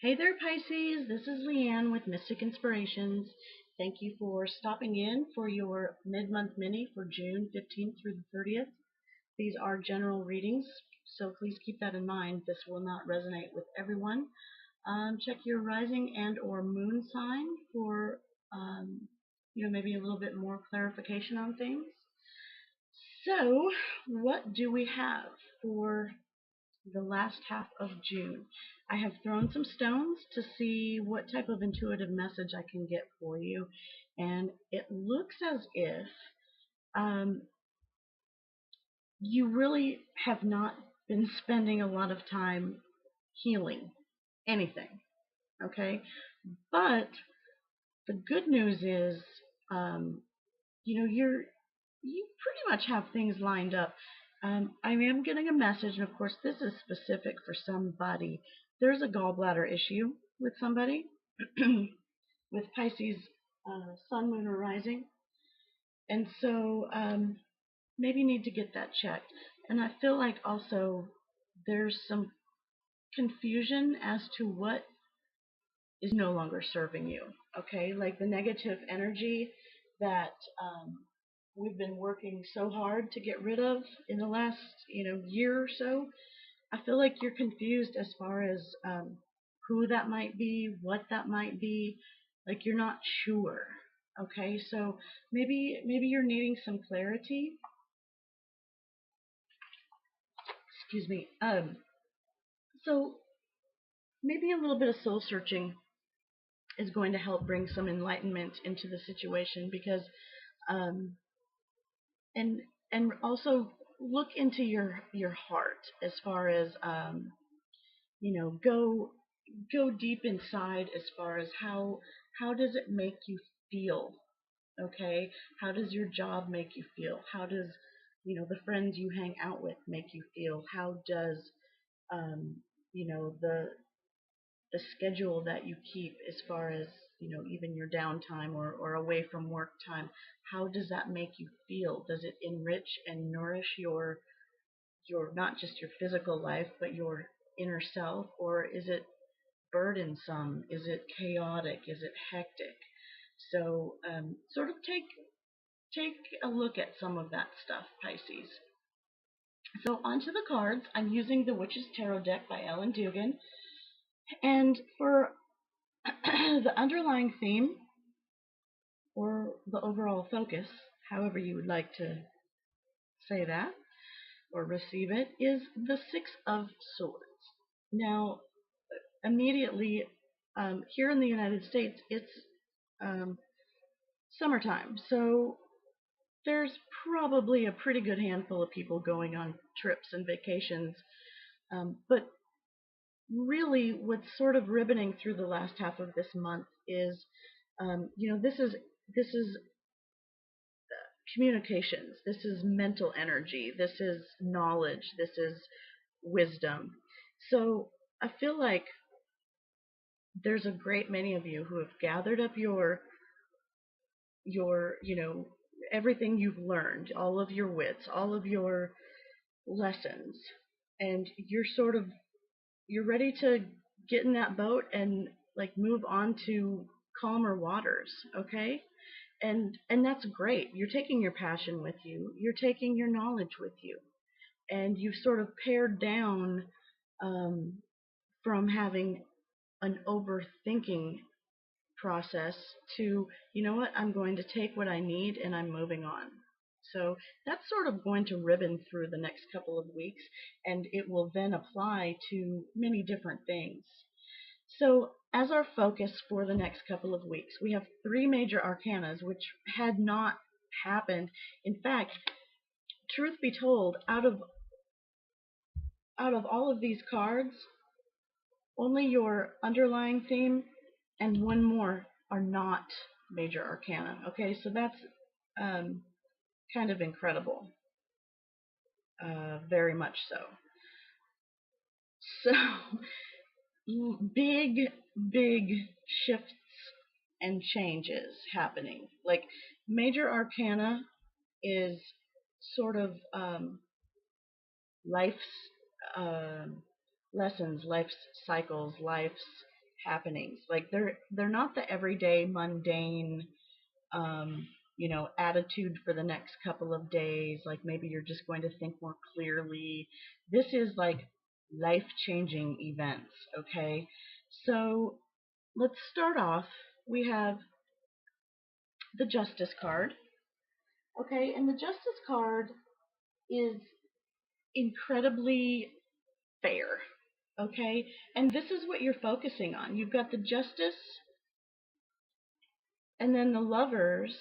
Hey there, Pisces. This is Leanne with Mystic Inspirations. Thank you for stopping in for your mid-month mini for June 15th through the 30th. These are general readings, so please keep that in mind. This will not resonate with everyone. Check your rising and or moon sign for maybe a little bit more clarification on things. So, what do we have for the last half of June? I have thrown some stones to see what type of intuitive message I can get for you, and it looks as if you really have not been spending a lot of time healing anything, okay? But the good news is, you pretty much have things lined up. I am getting a message, and of course, this is specific for somebody. There's a gallbladder issue with somebody with Pisces Sun, Moon, or Rising, and so maybe you need to get that checked. And I feel like also there's some confusion as to what is no longer serving you. Okay, like the negative energy that we've been working so hard to get rid of in the last year or so. I feel like you're confused as far as who that might be, what that might be. Like you're not sure. Okay, so maybe you're needing some clarity. Excuse me. So maybe a little bit of soul searching is going to help bring some enlightenment into the situation, because um, and also look into your heart as far as go deep inside as far as how does it make you feel. Okay, how does your job make you feel? How does the friends you hang out with make you feel? How does um, the schedule that you keep as far as even your downtime or away from work time, how does that make you feel? Does it enrich and nourish your not just your physical life but your inner self, or is it burdensome? Is it chaotic? Is it hectic? So sort of take a look at some of that stuff, Pisces. So onto the cards. I'm using the Witch's Tarot deck by Ellen Dugan, and for the underlying theme, or the overall focus, however you would like to say that or receive it, is the Six of Swords. Now, immediately, here in the United States, it's um, summertime, so there's probably a pretty good handful of people going on trips and vacations. But really, what's sort of ribboning through the last half of this month is, this is communications. This is mental energy. This is knowledge. This is wisdom. So I feel like there's a great many of you who have gathered up your everything you've learned, all of your wits, all of your lessons, and you're ready to get in that boat and like move on to calmer waters. Okay, and that's great. You're taking your passion with you, you're taking your knowledge with you, and you've sort of pared down um, from having an overthinking process to, you know what, I'm going to take what I need and I'm moving on. So that's sort of going to ribbon through the next couple of weeks, and it will then apply to many different things. So as our focus for the next couple of weeks, we have three major arcanas, which had not happened. In fact, truth be told, out of all of these cards, only your underlying theme and one more are not major arcana. Okay, so that's kind of incredible. Very much so. So, big shifts and changes happening. Like, major arcana is sort of life's uh, lessons, life's cycles, life's happenings. Like they're not the everyday mundane um, attitude for the next couple of days. Like maybe you're just going to think more clearly. This is like life-changing events, okay? So let's start off. We have the Justice card, okay? And the Justice card is incredibly fair, okay? And this is what you're focusing on. You've got the Justice and then the Lovers.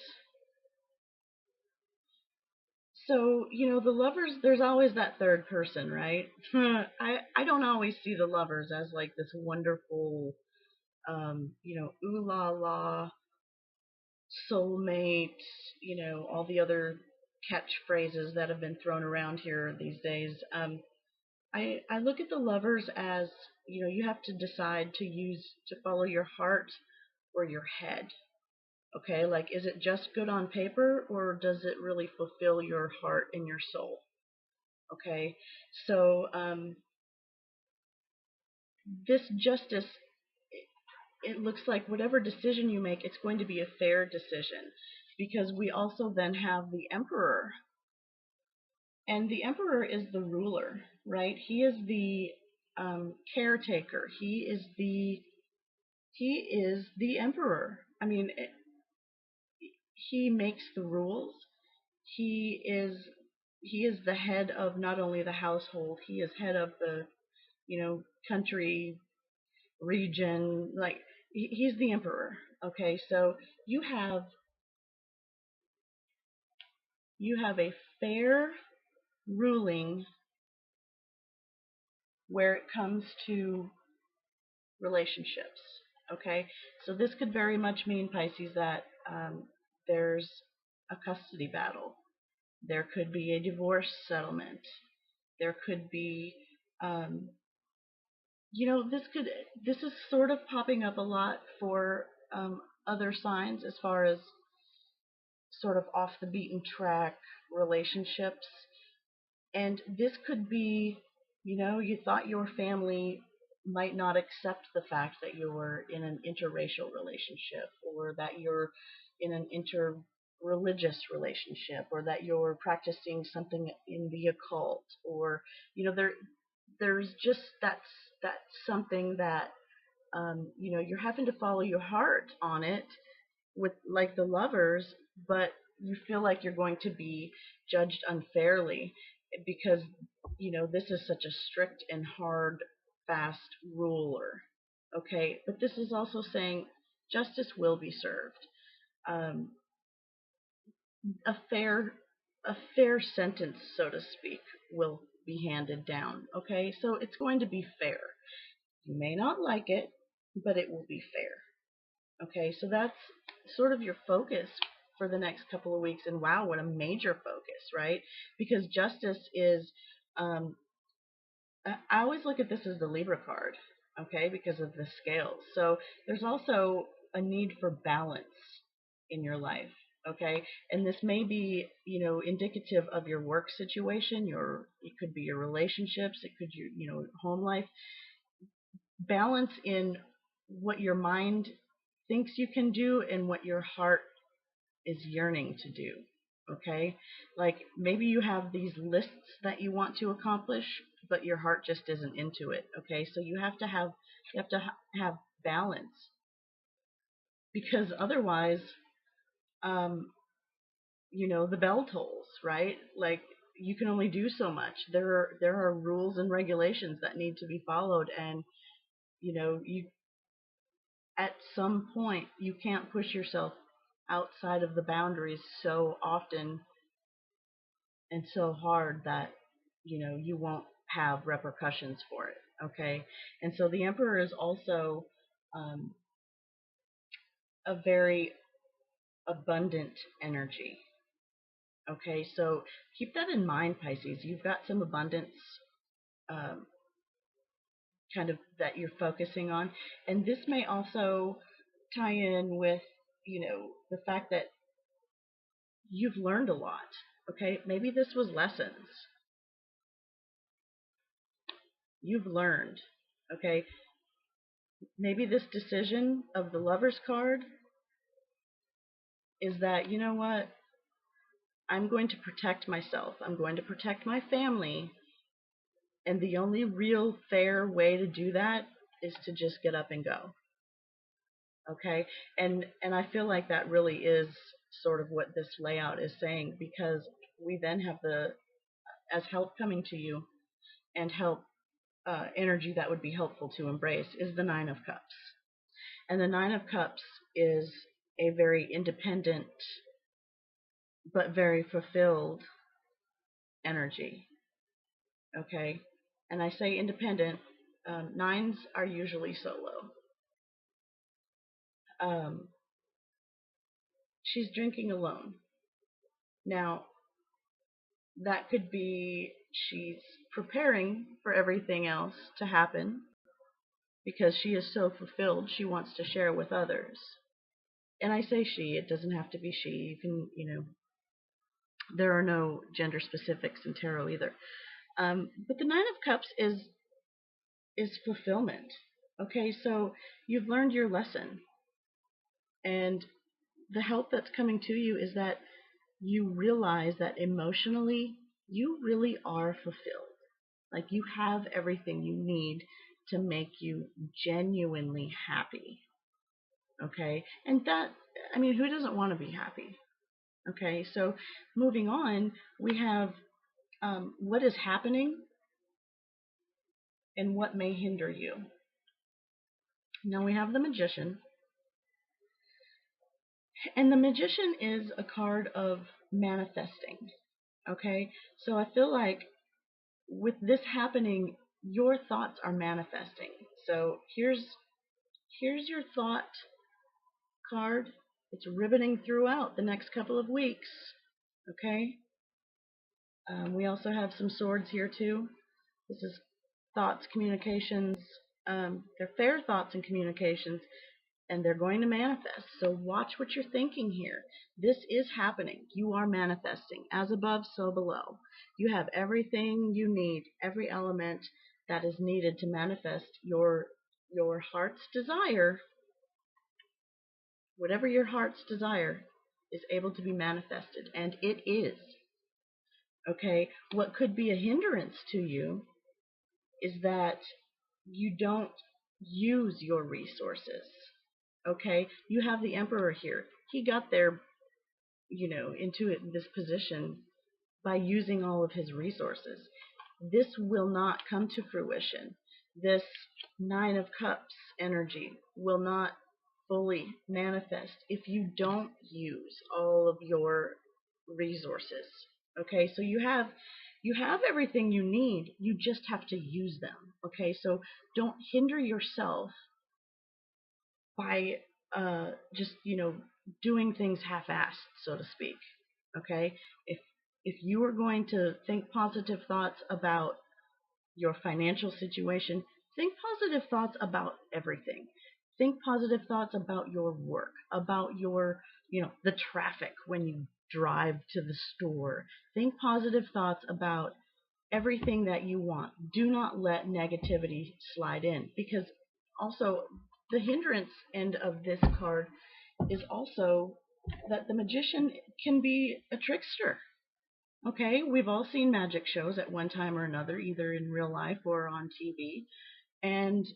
So, the lovers, there's always that third person, right? I don't always see the lovers as like this wonderful, ooh la la, soulmate, all the other catchphrases that have been thrown around here these days. I look at the lovers as, you have to decide to follow your heart or your head. Okay, like is it just good on paper or does it really fulfill your heart and your soul? Okay, so this justice, it looks like whatever decision you make, it's going to be a fair decision because we also then have the emperor, and the emperor is the ruler, right? He is the caretaker. He is the emperor. I mean, he makes the rules. He is he is the head of not only the household, he is head of the country, region, like he's the emperor. Okay, so you have a fair ruling where it comes to relationships. Okay, so this could very much mean, Pisces, that there's a custody battle. There could be a divorce settlement. There could be um, this is sort of popping up a lot for other signs as far as sort of off the beaten track relationships. And this could be, you thought your family might not accept the fact that you're in an interracial relationship, or that you're in an interreligious relationship, or that you're practicing something in the occult, or there's just that's something that you're having to follow your heart on it with like the lovers, but you feel like you're going to be judged unfairly because this is such a strict and hard, fast ruler. Okay, but this is also saying justice will be served. Um, a fair sentence, so to speak, will be handed down. Okay, so it's going to be fair. You may not like it, but it will be fair. Okay, so that's sort of your focus for the next couple of weeks. And wow, what a major focus, right? Because justice is, um, I always look at this as the Libra card, okay, because of the scales. So there's also a need for balance in your life, okay? And this may be, indicative of your work situation, it could be your relationships, it could be, home life. Balance in what your mind thinks you can do and what your heart is yearning to do. Okay, like maybe you have these lists that you want to accomplish, but your heart just isn't into it. Okay, so you have to have balance, because otherwise, um, the bell tolls, right? Like you can only do so much. There are rules and regulations that need to be followed, and you at some point you can't push yourself outside of the boundaries so often and so hard that you won't have repercussions for it. Okay, and so the emperor is also um, a very abundant energy. Okay, so keep that in mind, Pisces. You've got some abundance um, kind of that you're focusing on, and this may also tie in with the fact that you've learned a lot. Okay, maybe this was lessons you've learned. Okay, maybe this decision of the Lover's card is that, you know what, I'm going to protect myself. I'm going to protect my family. And the only real fair way to do that is to just get up and go. Okay? And I feel like that really is sort of what this layout is saying, because we then have as help coming to you, and help energy that would be helpful to embrace is the Nine of Cups. And the Nine of Cups is a very independent but very fulfilled energy. Okay? And I say independent, nines are usually solo. Um, she's drinking alone. Now, that could be she's preparing for everything else to happen because she is so fulfilled, she wants to share with others. And I say she, it doesn't have to be she. You can, there are no gender specifics in tarot either. But the Nine of Cups is fulfillment. Okay, so you've learned your lesson, and the help that's coming to you is that you realize that emotionally you really are fulfilled. Like you have everything you need to make you genuinely happy. Okay, and that, I mean, who doesn't want to be happy? Okay, so moving on, we have what is happening and what may hinder you. Now we have the Magician. And the Magician is a card of manifesting. Okay, so I feel like with this happening, your thoughts are manifesting. So here's your thought card. It's ribboning throughout the next couple of weeks. Okay. We also have some swords here too. This is thoughts, communications. They're fair thoughts and communications, and they're going to manifest. So watch what you're thinking here. This is happening. You are manifesting. As above, so below. You have everything you need, every element that is needed to manifest your heart's desire. Whatever your heart's desire is able to be manifested, and it is. Okay? What could be a hindrance to you is that you don't use your resources. Okay? You have the Emperor here. He got there, into this position by using all of his resources. This will not come to fruition. This Nine of Cups energy will not fully manifest if you don't use all of your resources. Okay, so you have everything you need. You just have to use them. Okay, so don't hinder yourself by just doing things half-assed, so to speak. Okay, if you are going to think positive thoughts about your financial situation, think positive thoughts about everything. Think positive thoughts about your work, about your, the traffic when you drive to the store. Think positive thoughts about everything that you want. Do not let negativity slide in, because also the hindrance end of this card is also that the Magician can be a trickster. Okay, we've all seen magic shows at one time or another, either in real life or on TV, and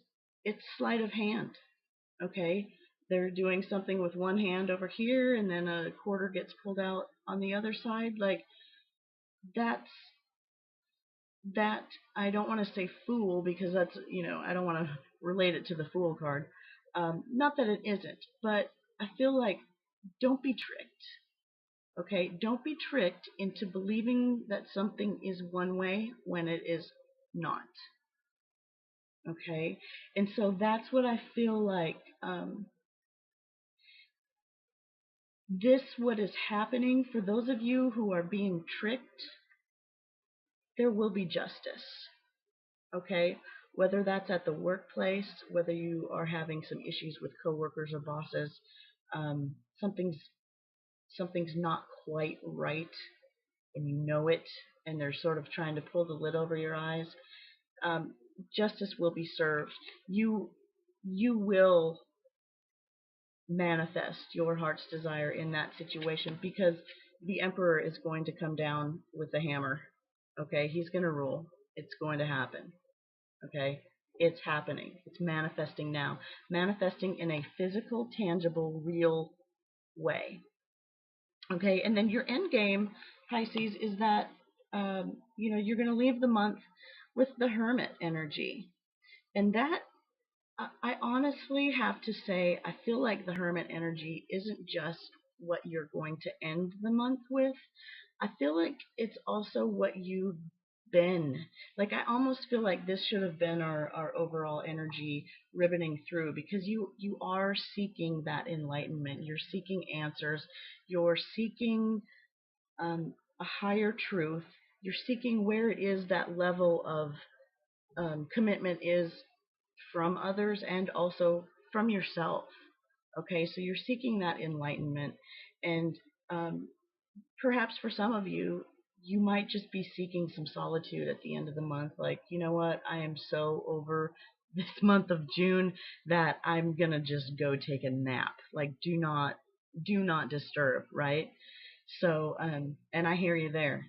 it's sleight of hand. Okay, they're doing something with one hand over here, and then a quarter gets pulled out on the other side. Like that. I don't want to say fool, because that's, I don't want to relate it to the Fool card. Not that it isn't, but I feel like don't be tricked. Okay, don't be tricked into believing that something is one way when it is not. Okay, and so that's what I feel like. What is happening for those of you who are being tricked, there will be justice. Okay, whether that's at the workplace, whether you are having some issues with coworkers or bosses, something's not quite right, and you know it, and they're sort of trying to pull the lid over your eyes. Justice will be served. you will manifest your heart's desire in that situation, because the Emperor is going to come down with the hammer. Okay, he's going to rule. It's going to happen. Okay, it's happening. It's manifesting now. Manifesting in a physical, tangible, real way. Okay, and then your end game, Pisces, is that you're going to leave the month with the Hermit energy, and that I honestly have to say, I feel like the Hermit energy isn't just what you're going to end the month with. I feel like it's also what you've been. Like, I almost feel like this should have been our overall energy ribboning through, because you are seeking that enlightenment. You're seeking answers. You're seeking a higher truth. You're seeking where it is that level of commitment is from others and also from yourself. Okay, so you're seeking that enlightenment, and um, perhaps for some of you, you might just be seeking some solitude at the end of the month. Like, you know what, I am so over this month of June that I'm gonna just go take a nap. Like, do not disturb, right? So, and I hear you there.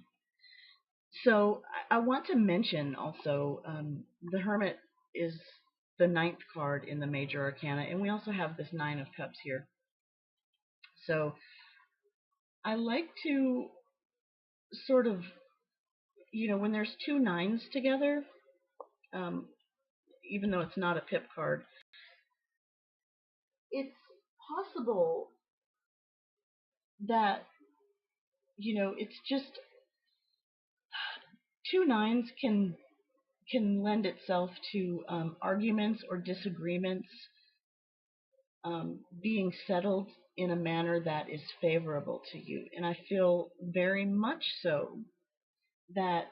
So I want to mention also, the Hermit is the ninth card in the major arcana, and we also have this Nine of Cups here. So I like to sort of, when there's two nines together, um, even though it's not a pip card, it's possible that, it's just two nines can lend itself to arguments or disagreements being settled in a manner that is favorable to you. And I feel very much so that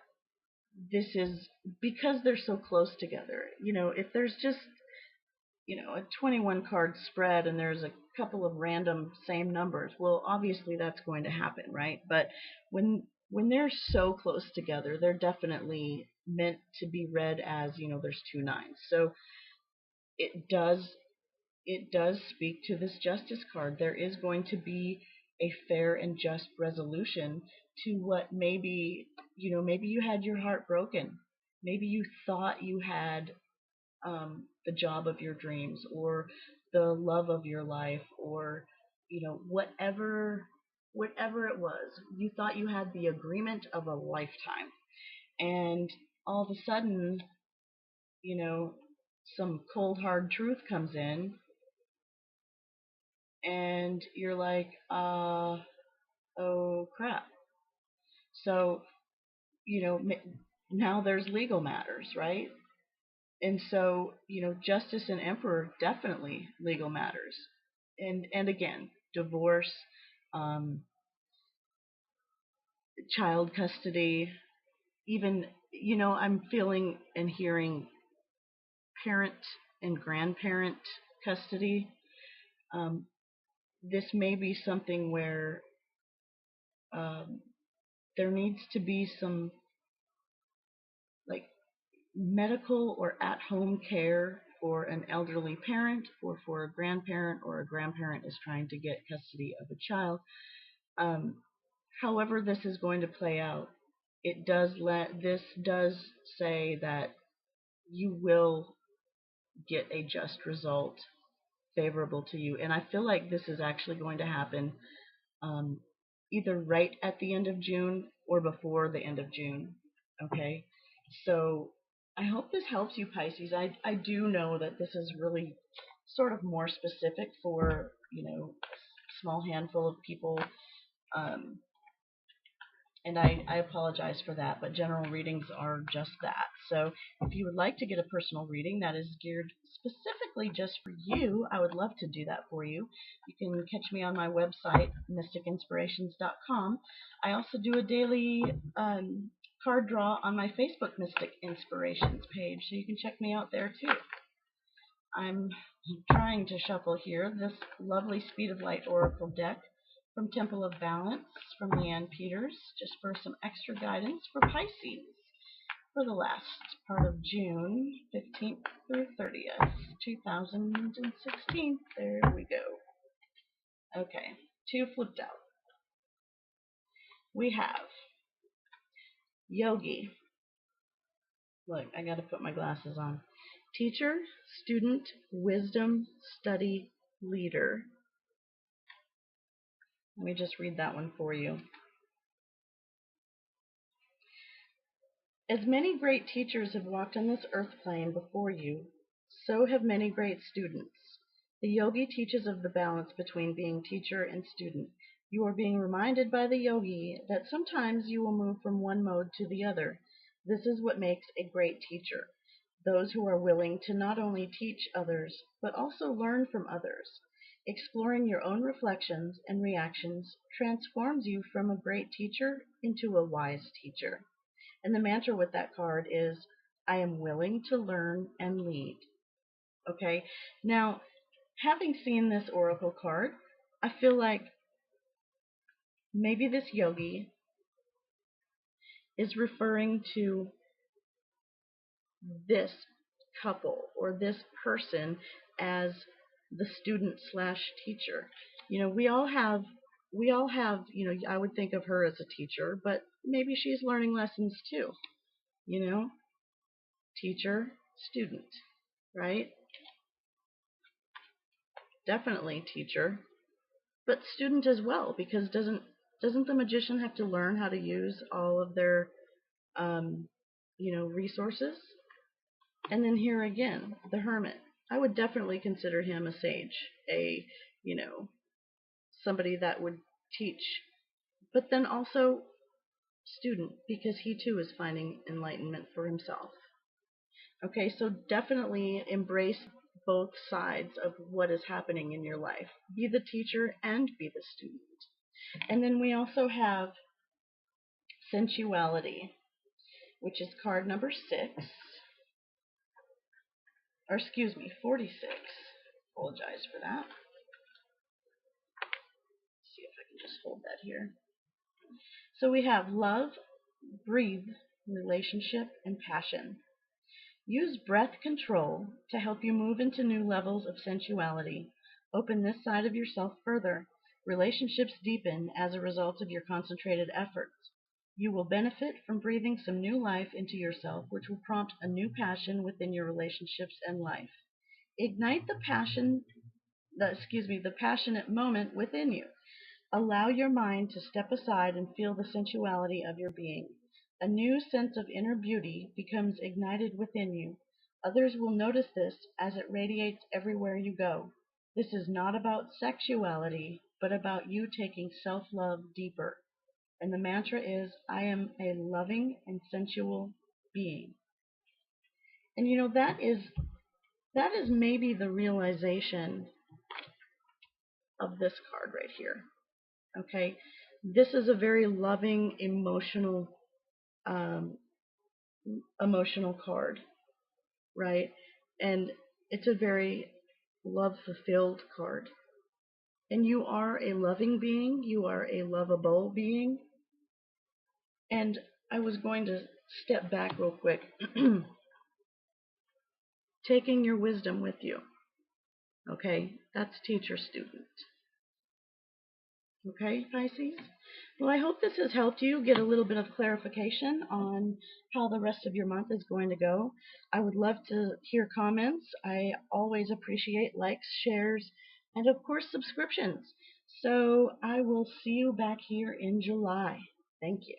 this is because they're so close together. If there's just, a 21 card spread and there's a couple of random same numbers, well, obviously that's going to happen, right? But when they're so close together, they're definitely meant to be read as, there's two nines. So it does it does speak to this Justice card. There is going to be a fair and just resolution to what maybe you had your heart broken. Maybe you thought you had the job of your dreams, or the love of your life, or whatever it was. You thought you had the agreement of a lifetime, and all of a sudden, you know, some cold hard truth comes in, and you're like, oh crap. So, now there's legal matters, right? And so, justice and emperor, definitely legal matters. And again, divorce, um, child custody, even, I'm feeling and hearing parent and grandparent custody. Um, this may be something where um, there needs to be some, like, medical or at-home care for an elderly parent, or for a grandparent, or a grandparent is trying to get custody of a child. Um, However this is going to play out, this does say that you will get a just result favorable to you, and I feel like this is actually going to happen um, either right at the end of June or before the end of June. Okay, so I hope this helps you, Pisces. I do know that this is really sort of more specific for, small handful of people, um, and I apologize for that, but general readings are just that. So if you would like to get a personal reading that is geared specifically just for you, I would love to do that for you. You can catch me on my website, mysticinspirations.com. I also do a daily card draw on my Facebook Mystic Inspirations page, so you can check me out there too. I'm trying to shuffle here this lovely Speed of Light Oracle deck from Temple of Balance from Leanne Peters, just for some extra guidance for Pisces. for the last part of June 15th through 30th, 2016. There we go. Okay, 2 flipped out. We have Yogi. Look, I got to put my glasses on. Teacher, student, wisdom, study, leader. Let me just read that one for you. As many great teachers have walked on this earth plane before you, so have many great students. The yogi teaches of the balance between being teacher and student. You are being reminded by the yogi that sometimes you will move from one mode to the other. This is what makes a great teacher. Those who are willing to not only teach others, but also learn from others. Exploring your own reflections and reactions transforms you from a great teacher into a wise teacher. And the mantra with that card is, I am willing to learn and lead. Okay, now, having seen this oracle card, I feel like maybe this yogi is referring to this couple or this person as the student slash teacher. You know, we all have, I would think of her as a teacher, but maybe she's learning lessons too, you know, teacher, student, right? Definitely teacher, but student as well, because doesn't the magician have to learn how to use all of their resources? And then here again, the hermit. I would definitely consider him a sage, a you know somebody that would teach, but then also student, because he too is finding enlightenment for himself. Okay, so definitely embrace both sides of what is happening in your life. Be the teacher and be the student. And then we also have sensuality, which is card number 6, or excuse me, 46. Apologize for that. Let's see if I can just hold that here. So we have love, breathe, relationship, and passion. Use breath control to help you move into new levels of sensuality. Open this side of yourself further. Relationships deepen as a result of your concentrated efforts. You will benefit from breathing some new life into yourself, which will prompt a new passion within your relationships and life. Ignite the passionate moment within you. Allow your mind to step aside and feel the sensuality of your being. A new sense of inner beauty becomes ignited within you. Others will notice this as it radiates everywhere you go. This is not about sexuality, but about you taking self-love deeper. And the mantra is, I am a loving and sensual being. And that is maybe the realization of this card right here. Okay, this is a very loving, emotional card, right? And it's a very love-fulfilled card. And you are a loving being. You are a lovable being. And I was going to step back real quick. Taking your wisdom with you. Okay, that's teacher-student. Okay, Pisces? Well, I hope this has helped you get a little bit of clarification on how the rest of your month is going to go. I would love to hear comments. I always appreciate likes, shares, and of course subscriptions. So I will see you back here in July. Thank you.